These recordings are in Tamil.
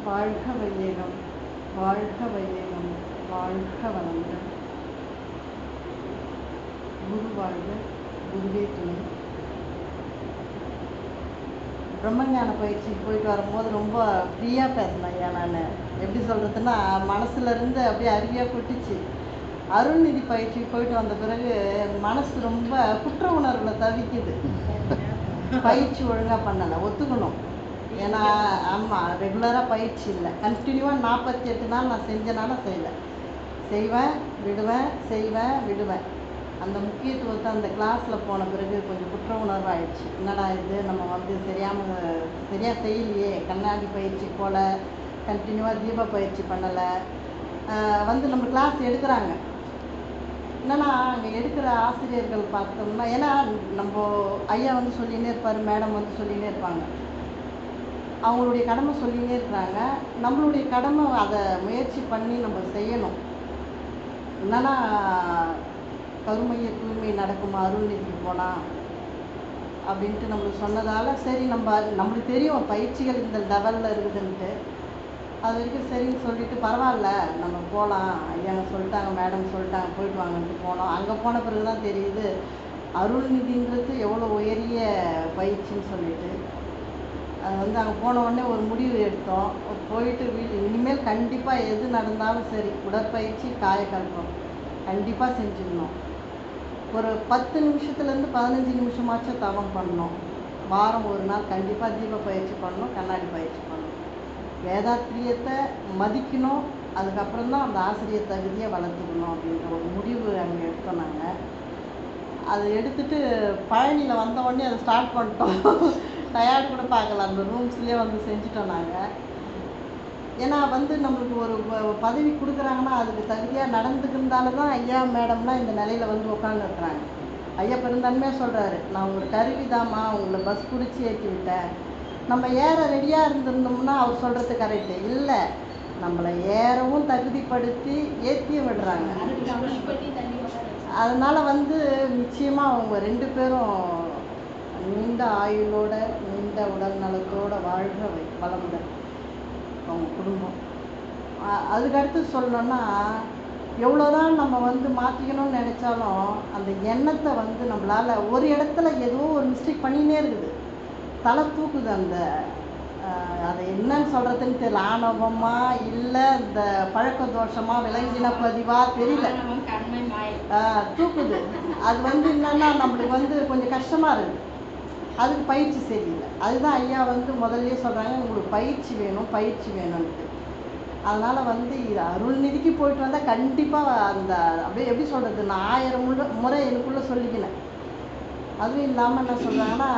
வாழ்க வையகம், வாழ்க வையகம், வாழ்க வளமுடன். குரு வாழ்க, குருவே துணை. பிரம்மஞான பயிற்சிக்கு போயிட்டு வரும்போது ரொம்ப ஃப்ரீயாக பேசினேன். ஐயா, நான் எப்படி சொல்கிறதுன்னா, மனசுலேருந்து அப்படியே அருவியாக கொட்டிச்சு. அருள்நிதி பயிற்சிக்கு போயிட்டு வந்த பிறகு மனசு ரொம்ப குற்ற உணர்வில் தவிக்குது. பயிற்சி ஒழுங்காக பண்ணலை, ஒத்துக்கணும். ஏன்னா ஆமாம், ரெகுலராக பயிற்சி இல்லை. கண்டினியூவாக 48 நாள் நான் செஞ்சனால செய்வேன் விடுவேன், செய்வேன் விடுவேன். அந்த முக்கியத்துவத்தை அந்த கிளாஸில் போன பிறகு கொஞ்சம் குற்ற உணர்வு ஆயிடுச்சு. என்னடா இது, நம்ம வந்து சரியாக செய்யலையே. கண்ணாடி பயிற்சி போல் கண்டினியூவாக தீப பயிற்சி பண்ணலை. நம்ம கிளாஸ் எடுக்கிறாங்க. என்னன்னா அங்கே எடுக்கிற ஆசிரியர்கள் பார்த்தோம்னா, ஏன்னா நம்ம ஐயா வந்து சொல்லிகிட்டே இருப்பார், மேடம் வந்து சொல்லிகிட்டே இருப்பாங்க. அவங்களுடைய கடமை சொல்லிகிட்டே இருக்கிறாங்க. நம்மளுடைய கடமை அதை முயற்சி பண்ணி நம்ம செய்யணும். என்னன்னா கருமைய தூய்மை நடக்கும் அருள்நிதிக்கு போனால் அப்படின்ட்டு நம்மளுக்கு சொன்னதால், சரி நம்மளுக்கு தெரியும் பயிற்சிகள் இந்த லெவலில் இருக்குதுன்ட்டு. அது வரைக்கும் சரின்னு சொல்லிட்டு பரவாயில்ல நம்ம போகலாம், ஐயா சொல்லிட்டாங்க, மேடம் சொல்லிட்டாங்க, போயிட்டு வாங்கன்ட்டு போனோம். அங்கே போன பிறகு தான் தெரியுது அருள்நிதின்றது எவ்வளோ உயரிய பயிற்சின்னு சொல்லிட்டு. அது அங்கே போன உடனே ஒரு முடிவு எடுத்தோம். போயிட்டு இனிமேல் கண்டிப்பாக எது நடந்தாலும் சரி, உடற்பயிற்சி காயக்கல்பம் கண்டிப்பாக செஞ்சிடணும். ஒரு 10 நிமிஷத்துலேருந்து 15 நிமிஷமாச்சும் தவம் பண்ணணும். வாரம் ஒரு நாள் கண்டிப்பாக தீப பயிற்சி பண்ணணும், கண்ணாடி பயிற்சி பண்ணணும். வேதாத்திரியத்தை மதிக்கணும். அதுக்கப்புறம் தான் அந்த ஆசிரியர் தகுதியை வளர்த்துக்கணும் அப்படின்ற ஒரு முடிவு அங்கே எடுத்தோம். நாங்கள் அதை எடுத்துகிட்டு பழனியில் வந்த உடனே அதை ஸ்டார்ட் பண்ணிட்டோம். டயர்டு கூட பார்க்கல, அந்த ரூம்ஸ்லேயே செஞ்சுட்டோம் நாங்கள். ஏன்னா நம்மளுக்கு ஒரு பதவி கொடுக்குறாங்கன்னா அதுக்கு தகுதியாக நடந்துக்கிருந்தாலும் தான் ஐயா மேடம்லாம் இந்த நிலையில் உட்காந்துருக்குறாங்க. ஐயா பெருந்தன்மையாக சொல்கிறாரு, நான் ஒரு கருவிதாம்மா, உங்களை பஸ் பிடிச்சி ஏற்றி விட்டேன். நம்ம ஏற ரெடியாக இருந்திருந்தோம்னா அவர் சொல்கிறது கரெக்டு இல்லை, நம்மளை ஏறவும் தகுதிப்படுத்தி ஏற்றியும் விடுறாங்க. அதனால் நிச்சயமாக அவங்க 2 பேரும் நீண்ட ஆயுளோட நீண்ட உடல் நலத்தோட வாழ்க வளமுடன் அவங்க குடும்பம். அதுக்கடுத்து சொல்லணும்னா, எவ்வளோதான் நம்ம மாற்றிக்கணும்னு நினச்சாலும் அந்த எண்ணத்தை நம்மளால் ஒரு இடத்துல ஏதோ ஒரு மிஸ்டேக் பண்ணினே இருக்குது. தலை தூக்குது. அதை என்னன்னு சொல்கிறதுன்னு தெரியல. ஆணவமா இல்லை இந்த பழக்க தோஷமாக விளங்கின பதிவாக தெரியல, தூக்குது. அது என்னன்னா நம்மளுக்கு கொஞ்சம் கஷ்டமாக இருக்குது. அதுக்கு பயிற்சி சரியில்லை. அதுதான் ஐயா முதல்ல சொல்கிறாங்க, உங்களுக்கு பயிற்சி வேணும்ன்ட்டு. அதனால் இது அருள்நிதிக்கு போயிட்டு வந்தால் கண்டிப்பாக அப்படியே எப்படி சொல்கிறது, நான் 1000 முறை எனக்குள்ளே சொல்லிக்கினேன். அதுவும் இல்லாமல் என்ன சொல்கிறாங்கன்னா,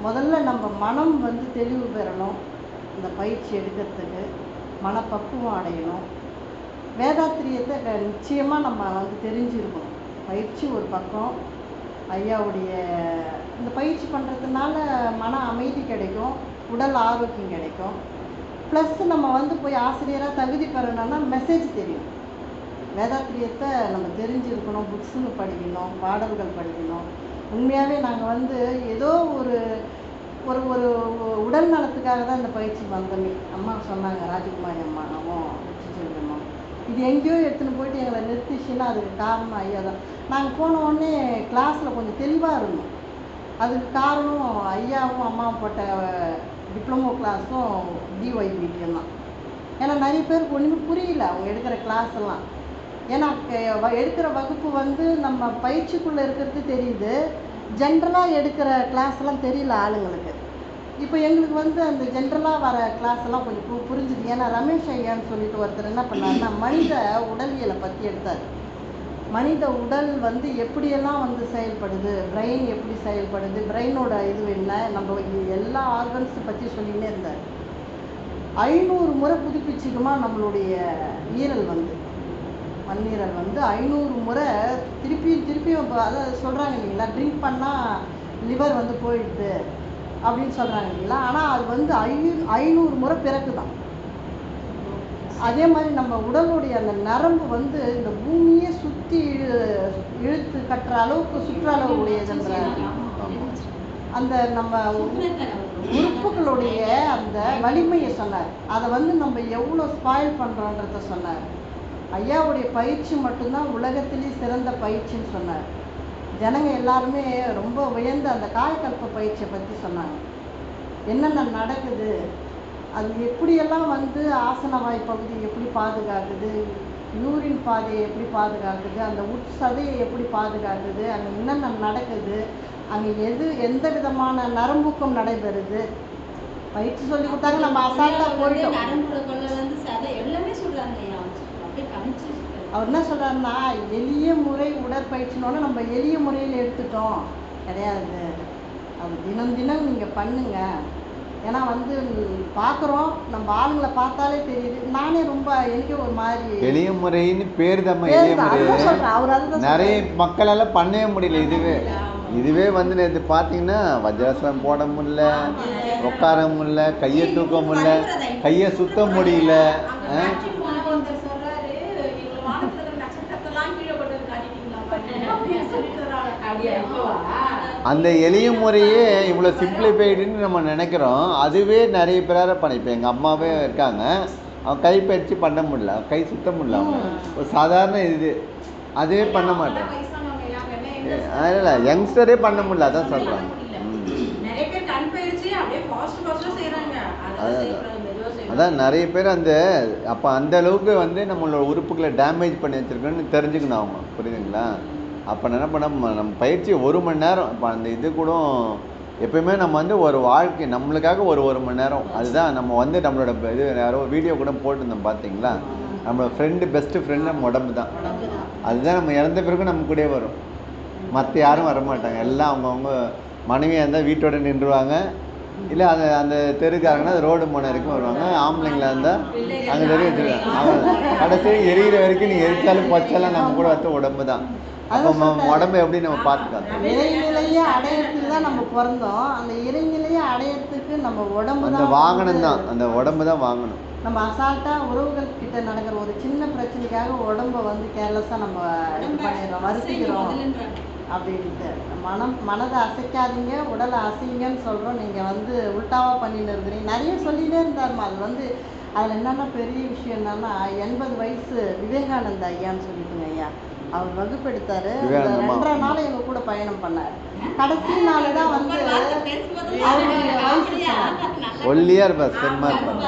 முதல்ல நம்ம மனம் தெளிவு பெறணும். இந்த பயிற்சி எடுக்கிறதுக்கு மனப்பக்குவம் அடையணும். வேதாத்திரியத்தை நிச்சயமாக நம்ம தெரிஞ்சிருக்கணும். பயிற்சி ஒரு பக்கம், ஐயாவுடைய இந்த பயிற்சி பண்ணுறதுனால மன அமைதி கிடைக்கும், உடல் ஆரோக்கியம் கிடைக்கும். ப்ளஸ் நம்ம போய் ஆசிரியராக தகுதி பெறணும்னா மெசேஜ் தெரியும். வேதாத்திரியத்தை நம்ம தெரிஞ்சிருக்கணும், புக்ஸுங்க படிக்கணும், பாடல்கள் படிக்கணும். உண்மையாகவே நாங்கள் ஏதோ ஒரு ஒரு ஒரு உடல் நலத்துக்காக தான் இந்த பயிற்சி வந்தோமே. அம்மா சொன்னாங்க, ராஜகுமாரி அம்மாவும் செல்வம்மா, இது எங்கேயோ எடுத்துன்னு போயிட்டு எங்களை நிறுத்திச்சுன்னா அதுக்கு காரணம் ஐயா தான். நாங்கள் போன உடனே கிளாஸில் கொஞ்சம் தெளிவாக இருந்தோம். அதுக்கு காரணம் ஐயாவும் அம்மாவும் போட்ட டிப்ளமோ கிளாஸும் டிஒய்பிடியும் தான். ஏன்னா நிறைய பேருக்கு ஒன்றுமே புரியல அவங்க எடுக்கிற கிளாஸ் எல்லாம். ஏன்னா எடுக்கிற வகுப்பு நம்ம பயிற்சிக்குள்ளே இருக்கிறது தெரியுது, ஜென்ரலாக எடுக்கிற கிளாஸ்லாம் தெரியல ஆளுங்களுக்கு. இப்போ எங்களுக்கு அந்த ஜென்ரலாக வர கிளாஸ் எல்லாம் கொஞ்சம் புரிஞ்சுது. ஏன்னா ரமேஷ் ஐயான்னு சொல்லிட்டு ஒருத்தர் என்ன பண்ணாருன்னா, மனித உடலியலை பற்றி எடுத்தார். மனித உடல் எப்படியெல்லாம் செயல்படுது, பிரெயின் எப்படி செயல்படுது, பிரெயினோட இது என்ன, நம்ம எல்லா ஆர்கன்ஸ் பற்றி சொல்லிகிட்டே இருந்தார். 500 முறை புதுப்பிச்சுக்குமா நம்மளுடைய ஈரல் மண்ணீரல் 500 முறை திருப்பியும் அதாவது சொல்கிறாங்க இல்லைங்களா, ட்ரிங்க் பண்ணால் லிவர் போயிடுது அப்படின்னு சொல்கிறாங்க இல்லைங்களா. ஆனால் அது 500 முறை பிறக்குதான். அதே மாதிரி நம்ம உடலுடைய அந்த நரம்பு இந்த பூமியே சுற்றி இழுத்து கட்டுற அளவுக்கு சுற்ற அளவு உடையதுன்ற அந்த நம்ம உறுப்புகளுடைய அந்த வலிமையை சொன்னார். அதை வந்து நம்ம எவ்வளோ ஸ்பாயில் பண்ணுறோன்றத சொன்னார். ஐயாவுடைய பயிற்சி மட்டும்தான் உலகத்திலேயே சிறந்த பயிற்சின்னு சொன்னார். ஜனங்க எல்லாருமே ரொம்ப உயர்ந்த அந்த காயக்கல்ப பயிற்சியை பற்றி சொன்னாங்க. என்னென்ன நடக்குது, அது எப்படியெல்லாம் வந்து ஆசன வாய் பகுதி எப்படி பாதுகாக்குது, யூரின் பாதையை எப்படி பாதுகாக்குது, அந்த உட்சதையை எப்படி பாதுகாக்குது, அங்கே என்னென்ன நடக்குது, அங்கே எந்த விதமான நரம்புக்கும் நடைபெறுது பயிற்சி சொல்லி கொடுத்தாங்க. நம்ம அசால்ட்டாக போயிட்டோம். அவர் என்ன சொல்கிறாருன்னா, எளிய முறை உடற்பயிற்சினோட நம்ம எளிய முறையில் எடுத்துட்டோம் கிடையாது. அது தினம் தினம் நீங்கள் பண்ணுங்க. ஏன்னா வந்து பார்க்குறோம், நம்ம ஆளுங்களை பார்த்தாலே தெரியுது. நானே ரொம்ப எனக்கே ஒரு மாதிரி எளிய முறைன்னு பேர் தான் எளிய முறை. நிறைய மக்களால் பண்ணவே முடியல. இதுவே வந்து நேற்று பார்த்தீங்கன்னா வஜ்ராசனம் போட முடியல, உட்கார முடியல, கையை தூக்க முடியல, கையை சுத்த முடியல. அந்த எளிய முறையே இவ்வளோ சிம்பிளிஃபைடுன்னு நம்ம நினைக்கிறோம். அதுவே நிறைய பேராக பண்ண. இப்போ எங்கள் அம்மாவே இருக்காங்க, அவன் கை பயிற்சி பண்ண முடியல, கை சுத்த முடியல. அவங்க ஒரு சாதாரண இது அதுவே பண்ண மாட்டேன். இல்லை யங்ஸ்டரே பண்ண முடியல, அதான் சொல்கிறாங்க. அதான் நிறைய பேர் அந்த அப்போ அந்த அளவுக்கு வந்து நம்மளோட உறுப்புகளை டேமேஜ் பண்ணி வச்சுருக்கோன்னு தெரிஞ்சுக்கணும் அவங்க, புரியுதுங்களா? அப்போ என்ன பண்ண நம்ம பயிற்சி 1 மணி நேரம். இப்போ அந்த இது கூட எப்பயுமே நம்ம வந்து ஒரு வாழ்க்கை நம்மளுக்காக ஒரு மணி நேரம். அதுதான் நம்ம வந்து நம்மளோட இது யாரோ வீடியோ கூட போட்டுருந்தோம் பார்த்தீங்களா? நம்மளோட பெஸ்ட்டு ஃப்ரெண்டு நம்ம உடம்பு தான். அதுதான் நம்ம இறந்த பிறகு நம்ம கூடயே வரும். மற்ற யாரும் வரமாட்டாங்க. எல்லாம் அவங்கவுங்க மனைவியாக இருந்தால் வீட்டோட நின்றுவாங்க, இல்லை அந்த தெருக்காரங்கன்னா அது ரோடு போன வரைக்கும் வருவாங்க. ஆம்பளைங்களா இருந்தால் அங்கே தெரு வச்சுருவாங்க. அவங்க கடைசி எரியிற வரைக்கும் நீ எரிச்சாலும் பொச்சாலும் நம்ம கூட வந்து உடம்பு தான். அப்போ உடம்பு எப்படி நம்ம பார்த்துக்கலாம்? இறைநிலையை அடையறதுக்கு தான் நம்ம பிறந்தோம். அந்த இறைநிலையை அடையறதுக்கு நம்ம உடம்பு அந்த வாகனம் தான், அந்த உடம்பு தான் வாங்கணும். நம்ம அசால்ட்டாக உறவுகள் கிட்ட நடக்கிற ஒரு சின்ன பிரச்சனைக்காக உடம்பை வந்து கேர்லெஸ்ஸாக நம்ம இது பண்ணிடுறோம், வருத்திக்கிறோம் அப்படின்ட்டு. மனதை அசைக்காதீங்க, உடலை அசைங்கன்னு சொல்கிறோம். நீங்கள் வந்து உல்ட்டாவாக பண்ணிட்டு இருக்கிறீங்க. நிறைய சொல்லிகிட்டே இருந்தாருமா. அது வந்து அதில் என்னென்னா பெரிய விஷயம் என்னென்னா 80 வயசு விவேகானந்த ஐயான்னு சொல்லிட்டுங்க ஐயா, அவர் வகுப்பு எடுத்தார். 2.5 நாள் எங்கள் கூட பயணம் பண்ணார். கடைசி நாள் தான் வந்து அவருடைய வயசு ஒல்லியாக இருப்பார், செம்மாக இருப்பார்.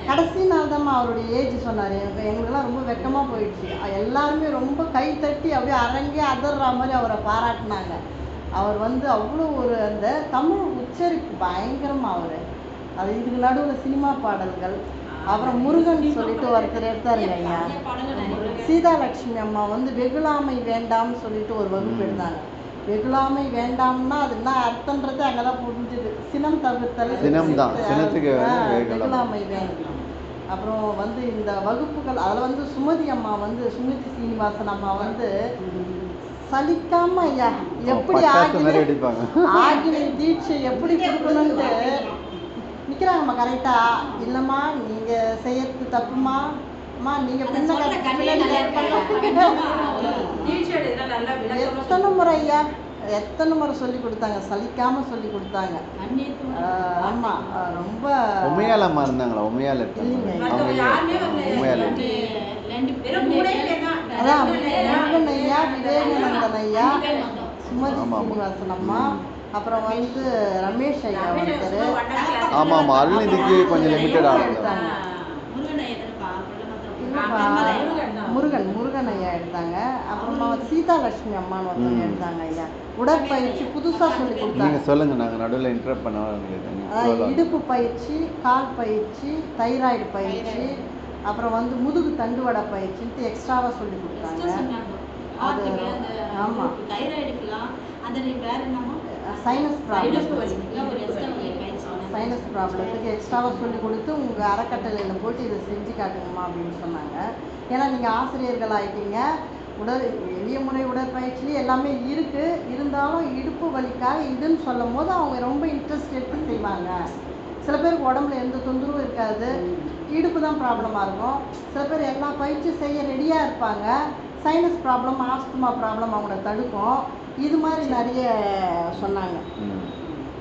கடைசி நாள் தான் அவருடைய ஏஜ் சொன்னார். எங்களுக்கெல்லாம் ரொம்ப வெக்கமாக போயிடுச்சு. எல்லாருமே ரொம்ப கை தட்டி அப்படியே அரங்கே அதர்ற மாதிரி அவரை பாராட்டினாங்க. அவர் வந்து அவ்வளோ ஒரு அந்த தமிழ் உச்சரிப்பு பயங்கரமாக அவர். அது இதுக்கு நடுவில் சினிமா பாடல்கள். அப்புறம் முருகன் சொல்லிட்டு ஒருத்தர் எடுத்தாருங்க ஐயா, சீதாலட்சுமி அம்மா வந்து வெகுளாமை வேண்டாம்னு சொல்லிட்டு ஒரு வகுப்பு எடுத்தாங்க. வெகுளாமை வேண்டாம்னா அது என்ன அர்த்தன்றது அங்கே தான் புரிஞ்சுது. சினம் தவிர்த்தல், வெகுளாமை வேண்டாம். அப்புறம் வந்து இந்த வகுப்புகள் அதில் வந்து சுமதி அம்மா வந்து சுமதி சீனிவாசன் அம்மா வந்து சலிக்காம ஐயா எப்படி ஆகினை தீட்சை எப்படி கொடுக்கணும்ட்டு நிற்கிறாங்கம்மா. கரெக்டாக இல்லைம்மா நீங்கள் செய்யறது தப்புமா, அம்மா நீங்கள் எத்தனை முறை ஐயா எத்தனை முறை சொல்லி கொடுத்தாங்க, சலிக்காம சொல்லி கொடுத்தாங்க. ஆமாம், ரொம்ப உமையாலம்மா இருந்தாங்களா? உமையால் அதான் முருகன் ஐயா, விவேகானந்தன் ஐயா, சுமதி சீனிவாசன் அம்மா, அப்புறம் வந்து ரமேஷ் ஐயா ஒருத்தர். ஆமாம், அருள்நிதிக்கு கொஞ்சம் லிமிட்டட் ஆகும். முருகன் ஐயா எடுத்தாங்க. அப்புறமா சீதாலட்சுமி அம்மான்னு ஒருத்தவங்க எடுத்தாங்க ஐயா. உடற்பயிற்சி புதுசாக சொல்லி கொடுத்தாங்க. நீங்கள் சொல்லுங்கள், நாங்கள் நடுவில் இன்டரப்ட் பண்ண. இடுப்பு பயிற்சி, கால் பயிற்சி, தைராய்டு பயிற்சி, அப்புறம் வந்து முதுகு தண்டுவடை பயிற்சின்ட்டு எக்ஸ்ட்ராவாக சொல்லி கொடுத்தாங்க. அது ஆமாம், சைனஸ் ப்ராப்ளத்துக்கு எக்ஸ்ட்ராவாக சொல்லி கொடுத்து உங்கள் அறக்கட்டளையில் போட்டு இதை செஞ்சு காட்டுங்கம்மா அப்படின்னு சொன்னாங்க. ஏன்னா நீங்கள் ஆசிரியர்கள் ஆகிட்டீங்க. எளிய முறை உடற்பயிற்சி எல்லாமே இருக்குது. இருந்தாலும் இடுப்பு வலிக்காக இதுன்னு சொல்லும் போது அவங்க ரொம்ப இன்ட்ரெஸ்ட் எடுத்து செய்வாங்க. சில பேருக்கு உடம்புல எந்த தொந்தரவும் இருக்காது, இடுப்பு தான் ப்ராப்ளமாக இருக்கும். சில பேர் எல்லா பயிற்சியும் செய்ய ரெடியாக இருப்பாங்க. சைனஸ் ப்ராப்ளம், ஆஸ்துமா ப்ராப்ளம் அவங்கள தடுக்கும். இது மாதிரி நிறைய சொன்னாங்க.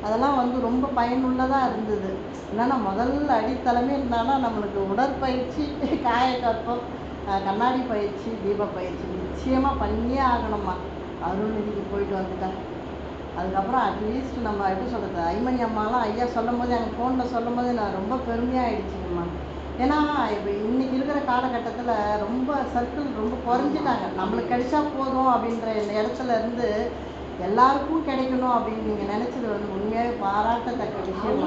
அதெல்லாம் வந்து ரொம்ப பயனுள்ளதாக இருந்தது. என்னென்னா முதல்ல அடித்தளமே என்னன்னா நம்மளுக்கு உடற்பயிற்சி, காயக்கல்பம், கண்ணாடி பயிற்சி, தீப பயிற்சி நிச்சயமாக பண்ணியே ஆகணும்மா. அருள்நிதிக்கு போயிட்டு வந்துட்டேன். அதுக்கப்புறம் அட்லீஸ்ட் நம்ம எப்படி சொல்கிறது, ஐமணி அம்மாலாம் ஐயா சொல்லும் போது எனக்கு ஃபோனில் சொல்லும் போது நான் ரொம்ப பெருமையாக ஆயிடுச்சுங்கம்மா. ஏன்னா இப்போ இன்றைக்கி இருக்கிற காலகட்டத்தில் ரொம்ப சர்க்கிள் ரொம்ப குறைஞ்சிட்டாங்க. நம்மளுக்கு கிடைச்சா போதும் அப்படின்ற இடத்துல இருந்து எல்லாருக்கும் கிடைக்கணும் அப்படின்னு நீங்கள் நினச்சது வந்து உண்மையாகவே பாராட்டத்தக்க விஷயம்.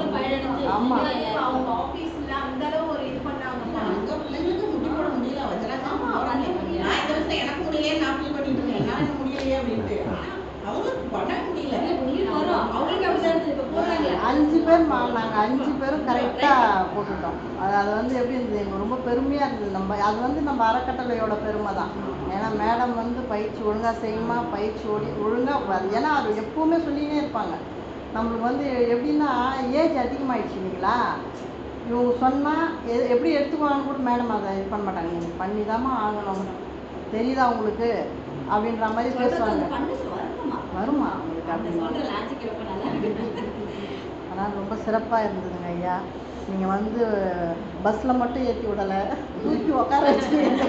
ஆமாம், அவங்க ஆபீஸ்ல அந்த அளவு ஒரு இது பண்ணாங்கம்மா. அங்க பிள்ளைங்களுக்கு முட்டி போட முடியல. வஜ்ராசனம் போட முடியல. நான் இந்த வருஷம் எனக்கு முடியலையே நான் ஃபீல் பண்ணிட்டு இருக்கேன். என்னால என்ன முடியலையே அப்படின்ட்டு. ஆனா அவங்களுக்கு பண்ண முடியல. அவங்களுக்கு அப்படிதான் இருந்தது. இப்ப போடுறாங்க 5 பேர் நாங்கள் 5 பேரும் கரெக்டாக போட்டுட்டோம். அது வந்து எப்படி இருந்தது, எங்களுக்கு ரொம்ப பெருமையாக இருந்தது. நம்ம அது வந்து நம்ம அறக்கட்டளையோட பெருமை தான். ஏன்னா மேடம் வந்து பயிற்சி ஒழுங்காக செய்யுமா, பயிற்சி ஒழுங்காக, ஏன்னா அது எப்போவுமே சொல்லினே இருப்பாங்க. நம்மளுக்கு வந்து எப்படின்னா ஏஜ் அதிகமாகிடுச்சு இல்லைங்களா, இவங்க சொன்னால் எப்படி எடுத்துக்குவாங்கன்னு கூட மேடம் அதை இது பண்ண மாட்டாங்க. நீங்கள் பண்ணி தாம்மா ஆகணும், தெரியுதா உங்களுக்கு அப்படின்ற மாதிரி பேசுவாங்க. வருமா உங்களுக்கு அப்படின்னு. ஆனால் ரொம்ப சிறப்பாக இருந்ததுங்க ஐயா. நீங்கள் வந்து பஸ்ஸில் மட்டும் ஏற்றி விடலை, தூக்கி உட்கார வச்சுருக்கீங்க.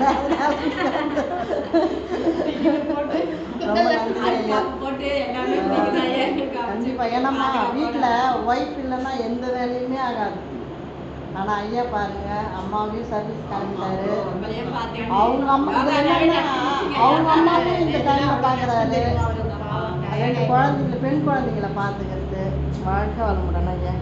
ரொம்ப நன்றி ஐயா. கண்டிப்பாக. ஏன்னாம்மா வீட்டில் ஒய்ஃப் இல்லைன்னா எந்த வேலையுமே ஆகாது. ஆனால் ஐயா பாருங்க, அம்மாவையும் சர்வீஸ் கிளம்பிட்டாரு. அவங்க அம்மா அவங்க அம்மாவும் இந்த டைமில் பார்க்குறாரு. 2 குழந்தைங்கள, பெண் குழந்தைங்கள பார்த்துக்கிறது. வாழ்க்கை வளமுடன் ஐயா.